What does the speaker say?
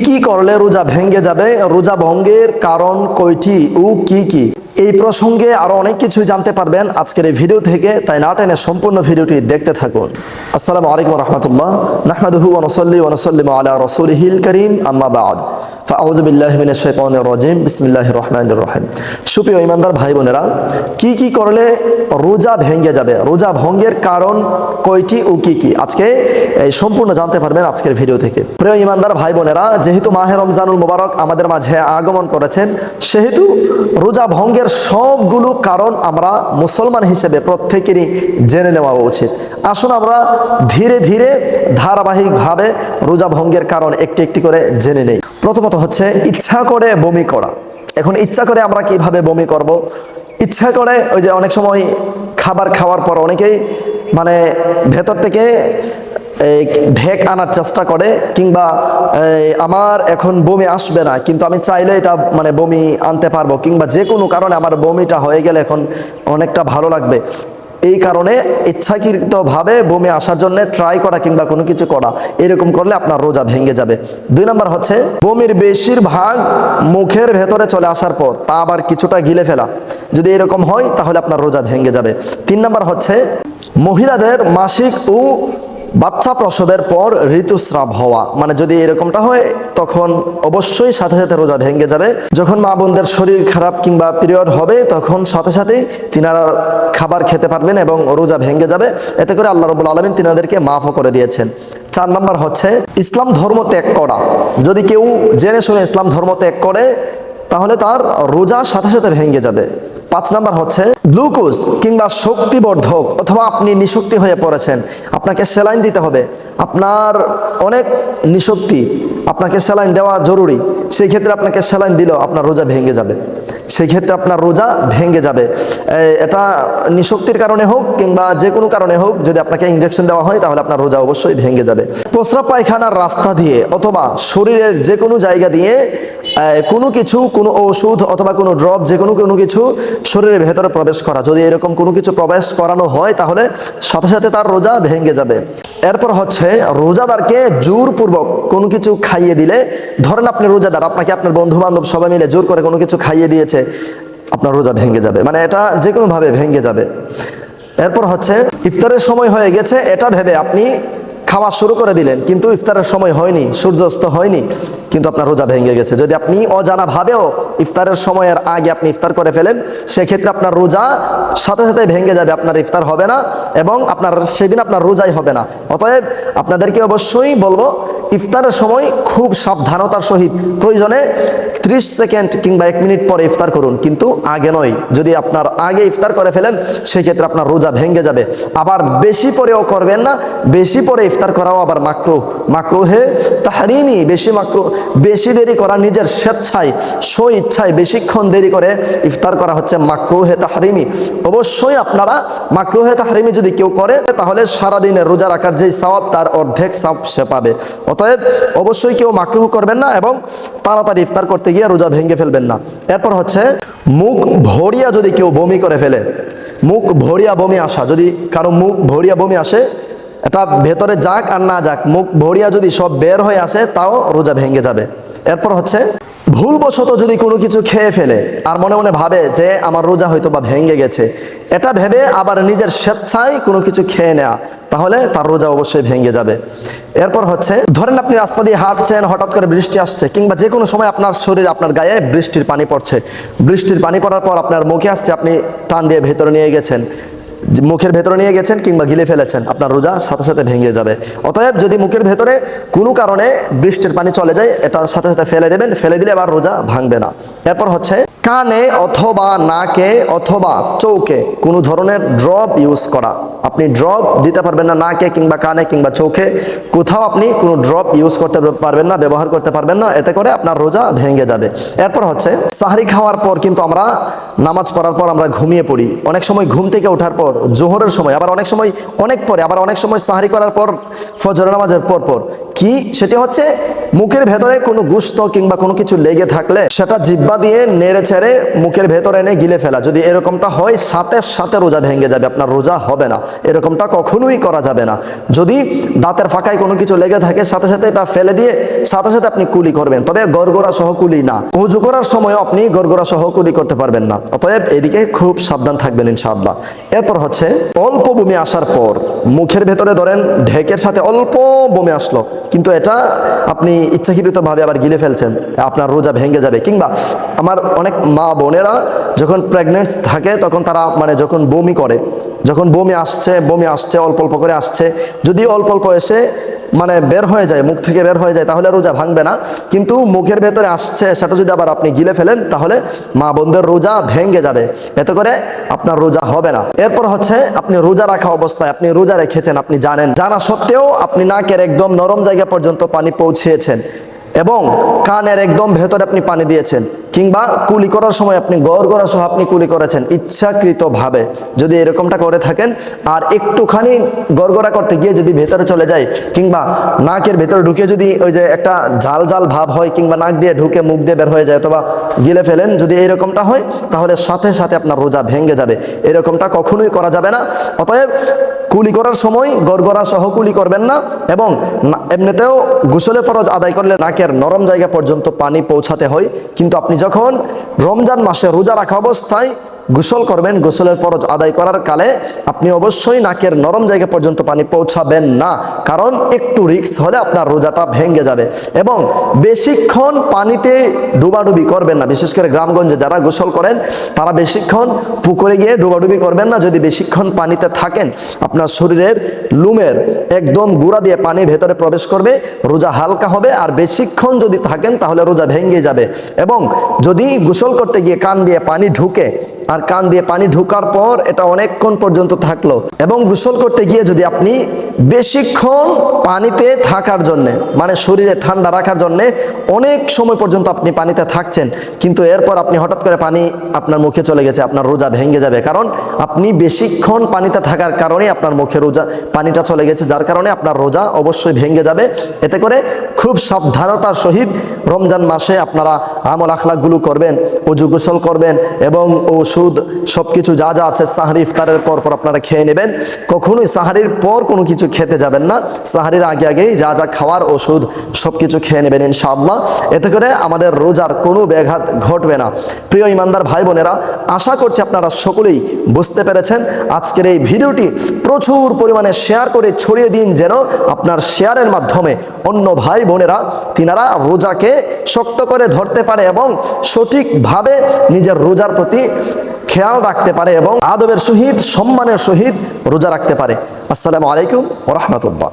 কি করলে রোজা ভেঙে যাবে, রোজা ভঙ্গের কারণ কয়টি ও কি এই প্রসঙ্গে আরো অনেক কিছু জানতে পারবেন আজকের এই ভিডিও থেকে, তাই না টেনে সম্পূর্ণ ভিডিওটি দেখতে থাকুন। আসসালামু আলাইকুম ওয়া রাহমাতুল্লাহ, নাহমাদুহু ওয়া নুসাল্লি ওয়া নুসাল্লিমু আলা রাসূলিহিল কারীম, আম্মা বা'দ। ফাআউযু বিল্লাহি মিনাশ শাইতানির রাজীম, বিসমিল্লাহির রহমানির রহিম। সুপ্রিয় ঈমানদার ভাই বোনেরা, কি করলে রোজা ভেঙে যাবে, রোজা ভঙ্গের কারণ কয়টি ও কি আজকে এই সম্পূর্ণ জানতে পারবেন আজকের ভিডিও থেকে। প্রিয় ঈমানদার ভাই বোনেরা, যেহেতু মাহে রমজানুল মুবারক আমাদের মাঝে আগমন করেছেন, সেহেতু রোজা ভঙ্গের সবগুলো কারণ আমরা মুসলমান হিসেবে প্রত্যেকেরই জেনে নেওয়া উচিত। আসুন আমরা ধীরে ধীরে ধারাবাহিকভাবে রোজা ভঙ্গের কারণ একটি একটি করে জেনে নেই। প্রথমত হচ্ছে ইচ্ছা করে বমি করা। এখন ইচ্ছা করে আমরা কিভাবে বমি করব? ইচ্ছা করে ওই যে অনেক সময় খাবার খাওয়ার পর অনেকেই ভেতর থেকে ঢেক আনার চেষ্টা করে, কিংবা আমার এখন বমি আসবে না কিন্তু আমি চাইলে এটা বমি আনতে পারবো, কিংবা যে কোনো কারণে আমার বমিটা হয়ে গেলে এখন অনেকটা ভালো লাগবে, এই কারণে ইচ্ছাকৃতভাবে বমি আসার জন্য ট্রাই করা কিংবা কোনো কিছু করা, এরকম করলে আপনার রোজা ভেঙে যাবে। 2 নম্বর হচ্ছে বমির বেশিরভাগ মুখের ভেতরে চলে আসার পর তা আবার কিছুটা গিলে ফেলা। যদি এরকম হয় তাহলে আপনার রোজা ভেঙে যাবে। 3 নম্বর হচ্ছে মহিলাদের মাসিক ও বাচ্চা প্রসবের পর ঋতুস্রাব হওয়া। যদি এরকমটা হয় তখন অবশ্যই সাথে সাথে রোজা ভেঙে যাবে। যখন মা বোনদের শরীর খারাপ কিংবা পিরিয়ড হবে তখন সাথে সাথেই তিনারা খাবার খেতে পারবেন এবং রোজা ভেঙে যাবে। এতে করে আল্লাহ রাব্বুল আলামিন তিনাদেরকে মাফও করে দিয়েছেন। 4 নম্বর হচ্ছে ইসলাম ধর্ম ত্যাগ করা। যদি কেউ জেনে শুনে ইসলাম ধর্ম ত্যাগ করে তাহলে তার রোজা সাথে সাথে ভেঙে যাবে। 5 নম্বর হচ্ছে গ্লুকোজ কিংবা শক্তিবর্ধক, অথবা আপনি নিশক্তি হয়ে পড়েছেন, আপনাকে স্যালাইন দিতে হবে, আপনার অনেক নিশক্তি, আপনাকে স্যালাইন দেওয়া জরুরি, সেই ক্ষেত্রে আপনাকে স্যালাইন দিলেও আপনার রোজা ভেঙে যাবে। সেই ক্ষেত্রে আপনার রোজা ভেঙে যাবে। এটা নিশক্তির কারণে হোক কিংবা যে কোনো কারণে হোক, যদি আপনাকে ইনজেকশন দেওয়া হয় তাহলে আপনার রোজা অবশ্যই ভেঙে যাবে। প্রস্রাব পায়খানার রাস্তা দিয়ে অথবা শরীরের যে কোনো জায়গা দিয়ে কোনো কিছু, কোনো ওষুধ অথবা কোনো ড্রপ, যে কোনো কিছু শরীরের ভেতরে প্রবেশ করা, যদি এরকম কোনো কিছু প্রবেশ করানো হয় তাহলে সাথে সাথে তার রোজা ভেঙে যাবে। এরপর হচ্ছে রোজাদারকে জোরপূর্বক কোনো কিছু খাইয়ে দিলে, ধরেন আপনি রোজাদার, আপনাকে আপনার বন্ধু বান্ধব সবাই মিলে জোর করে কোনো কিছু খাইয়ে দিয়েছে, আপনার রোজা ভেঙে যাবে। এটা যে কোনোভাবে ভেঙে যাবে। এরপর হচ্ছে ইফতারের সময় হয়ে গেছে এটা ভেবে আপনি খাওয়া শুরু করে দিলেন, কিন্তু ইফতারের সময় হয়নি, সূর্যাস্ত হয়নি, কিন্তু আপনার রোজা ভেঙে গেছে। যদি আপনি অজানাভাবেও ইফতারের সময়ের আগে আপনি ইফতার করে ফেলেন, সেক্ষেত্রে আপনার রোজা সাথে সাথে ভেঙে যাবে, আপনার ইফতার হবে না এবং সেদিন আপনার রোজাই হবে না। অতএব আপনাদেরকে অবশ্যই বলবো, ইফতারের সময় খুব সাবধানতার সহিত, প্রয়োজনে 30 সেকেন্ড কিংবা 1 মিনিট পরে ইফতার করুন, কিন্তু আগে নয়। যদি আপনার আগে ইফতার করে ফেলেন সেক্ষেত্রে আপনার রোজা ভেঙে যাবে। আবার বেশি পরেও করবেন না, বেশি পরে ইফতার করাও আবার মাকরুহে তাহরিমি, বেশি দেরি করা, নিজের স্বেচ্ছায় স্ব-ইচ্ছায় বেশিক্ষণ দেরি করে ইফতার করা হচ্ছে মাকরুহে তাহরিমি। অবশ্যই আপনারা মাকরুহে তাহরিমি যদি কেউ করে তাহলে সারাদিনের রোজা রাখার যেই সওয়াব তার অর্ধেক সওয়াব সে পাবে। অতএব অবশ্যই কেউ মাকরুহ করবেন না এবং তাড়াতাড়ি ইফতার করতে গিয়ে রোজা ভেঙে ফেলবেন না। এরপর হচ্ছে মুখ ভরিয়া যদি কেউ বমি করে ফেলে, মুখ ভরিয়া বমি আসা, যদি কারো মুখ ভরিয়া বমি আসে, এটা ভেতরে যাক আর না যাক, মুখ ভরিয়া যদি সব বের হয়ে আসে তাও রোজা ভেঙে যাবে। এরপর হচ্ছে ভুলবশত যদি কোনো কিছু খেয়ে ফেলে আর মনে মনে ভাবে যে আমার রোজা হয়তো বা ভেঙে গেছে, এটা ভেবে আবার নিজের স্বেচ্ছায় কোনো কিছু খেয়ে নেওয়া, তাহলে তার রোজা অবশ্যই ভেঙে যাবে। এরপর হচ্ছে ধরেন আপনি রাস্তা দিয়ে হাঁটছেন, হঠাৎ করে বৃষ্টি আসছে, কিংবা যে কোনো সময় আপনার শরীরে, আপনার গায়ে বৃষ্টির পানি পড়ছে, বৃষ্টির পানি পড়ার পর আপনার মুখে আসছে, আপনি টান দিয়ে ভেতরে নিয়ে গেছেন, মুখের ভেতরে নিয়ে গেছেন কিংবা গিলে ফেলেছেন, আপনার রোজা সাথে সাথে ভেঙে যাবে। অতএব যদি মুখের ভেতরে কোনো কারণে বৃষ্টির পানি চলে যায়, এটা সাথে সাথে ফেলে দেবেন, ফেলে দিলে আবার রোজা ভাঙবে না। এরপর হচ্ছে কানে অথবা নাকে অথবা চোখে কোনো ধরনের ড্রপ ইউজ করা। আপনি ড্রপ দিতে পারবেন না নাকে কিংবা কানে কিংবা চোখে, কোথাও আপনি কোনো ড্রপ ইউজ করতে পারবেন না, ব্যবহার করতে পারবেন না, এতে করে আপনার রোজা ভেঙে যাবে। এরপর হচ্ছে সাহরি খাওয়ার পর কিন্তু আমরা নামাজ পড়ার পর আমরা ঘুমিয়ে পড়ি, অনেক সময় ঘুম থেকে ওঠার পর, জোহরের সময়, আবার অনেক সময় অনেক পরে, আবার অনেক সময় সাহরি করার পর, ফজর নামাজের পর কি? সেটি হচ্ছে মুখের ভেতরে কোনো গোশত কিংবা কোনো কিছু লেগে থাকলে সেটা জিহ্বা দিয়ে নেড়ে ছেড়ে মুখের ভেতরে এনে গিলে ফেলা। যদি এরকমটা হয় সাথে সাথে রোজা ভেঙে যাবে, আপনার রোজা হবে না। এরকমটা কখনোই করা যাবে না। যদি দাঁতের ফাঁকায় কোনো কিছু লেগে থাকে সাথে সাথে এটা ফেলে দিয়ে সাথে সাথে আপনি কুলি করবেন, তবে গড়গড়া সহ কুলি না। ওযু করার সময় আপনি গড়গড়া সহ কুলি করতে পারবেন না। অতএব এদিকে খুব সাবধান থাকবেন ইনশাআল্লাহ। এরপর হচ্ছে অল্প বমি আসার পর মুখের ভেতরে ধরেন ঢেকের সাথে অল্প বমি আসলো, কিন্তু এটা আপনি ইচ্ছাকৃতভাবে আবার গিলে ফেলছেন, আপনার রোজা ভেঙে যাবে। কিংবা আমার অনেক মা বোনেরা যখন প্রেগনেন্ট থাকে তখন তারা যখন বমি করে, যখন বমি আসছে অল্প অল্প করে আসছে, যদি অল্প অল্প এসে বের হয়ে যায়, মুখ থেকে বের হয়ে যায়, তাহলে রোজা ভাঙবে না। কিন্তু মুখের ভেতরে আসছে সেটা যদি আবার আপনি গিলে ফেলেন তাহলে মা বোনদের রোজা ভেঙে যাবে, এতে করে আপনার রোজা হবে না। এরপর হচ্ছে আপনি রোজা রাখা অবস্থায় আপনি রোজা রেখেছেন, আপনি জানা সত্ত্বেও আপনি নাকের একদম নরম জায়গা পর্যন্ত পানি পৌঁছিয়েছেন এবং কানের একদম ভেতরে আপনি পানি দিয়েছেন, কিংবা কুলি করার সময় আপনি গড়গড়া সহ আপনি কুলি করেছেন ইচ্ছাকৃতভাবে, যদি এরকমটা করে থাকেন আর একটুখানি গড়গড়া করতে গিয়ে যদি ভেতরে চলে যায় কিংবা নাকের ভেতরে ঢুকে যদি ওই যে একটা ঝাল ঝাল ভাব হয় কিংবা নাক দিয়ে ঢুকে মুখ দিয়ে বের হয়ে যায় অথবা গিলে ফেলেন, যদি এরকমটা হয় তাহলে সাথে সাথে আপনার রোজা ভেঙে যাবে। এরকমটা কখনোই করা যাবে না। অতএব কুলি করার সময় গড়গড়া সহ কুলি করবেন না, এবং এমনিতেও গোসলে ফরজ আদায় করলে নাকের নরম জায়গা পর্যন্ত পানি পৌঁছাতে হয়। কিন্তু আপনি যখন রমজান মাসে রোজা রাখা অবস্থায় গোসল করবেন, গোসলের ফরজ আদায় করার কালে আপনি অবশ্যই নাকের নরম জায়গা পর্যন্ত পানি পৌঁছাবেন না, কারণ একটু রিস্ক হলে আপনার রোজাটা ভেঙে যাবে। এবং বেশিক্ষণ পানিতে ডুবাডুবি করবেন না, বিশেষ করে গ্রামগঞ্জে যারা গোসল করেন তারা বেশিক্ষণ পুকুরে গিয়ে ডুবাডুবি করবেন না। যদি বেশিক্ষণ পানিতে থাকেন আপনার শরীরের লুমের একদম গুঁড়া দিয়ে পানি ভেতরে প্রবেশ করবে, রোজা হালকা হবে। আর বেশিক্ষণ যদি থাকেন তাহলে রোজা ভেঙে যাবে। এবং যদি গোসল করতে গিয়ে কান দিয়ে পানি ঢুকে আর কান দিয়ে পানি ঢোকার পর এটা অনেকক্ষণ পর্যন্ত থাকলো, এবং গোসল করতে গিয়ে যদি আপনি বেশিক্ষণ পানিতে থাকার জন্যে শরীরে ঠান্ডা রাখার জন্যে অনেক সময় পর্যন্ত আপনি পানিতে থাকছেন, কিন্তু এরপর আপনি হঠাৎ করে পানি আপনার মুখে চলে গেছে, আপনার রোজা ভেঙে যাবে। কারণ আপনি বেশিক্ষণ পানিতে থাকার কারণে আপনার মুখে পানিটা চলে গেছে, যার কারণে আপনার রোজা অবশ্যই ভেঙে যাবে। এতে করে খুব সাবধানতার সহিত রমজান মাসে আপনারা আমল আখলাকগুলো করবেন, ওযু গোসল করবেন এবং ওষুধ সবকিছু যা যা আছে সাহরি ইফতারের পর আপনারা খেয়ে নেবেন। কখনোই সাহারির পর কোনো কিছু খেতে যাবেন না, সাহারির আগে আগেই যা যা খাওয়ার ওষুধ সবকিছু খেয়ে নেবেন ইনশাআল্লাহ। এতে করে আমাদের রোজার কোনো ব্যাঘাত ঘটবে না। প্রিয় ইমানদার ভাই বোনেরা, আশা করছি আপনারা সকলেই বুঝতে পেরেছেন। আজকের এই ভিডিওটি প্রচুর পরিমাণে শেয়ার করে ছড়িয়ে দিন, যেন আপনার শেয়ারের মাধ্যমে অন্য ভাই বোনেরা তিনারা রোজাকে শক্ত করে ধরতে পারে এবং সঠিকভাবে নিজের রোজার প্রতি খেয়াল রাখতে পারে এবং আদবের সহিত সম্মানের সহিত রোজা রাখতে পারে। আসসালামু আলাইকুম ওয়া রাহমাতুল্লাহ।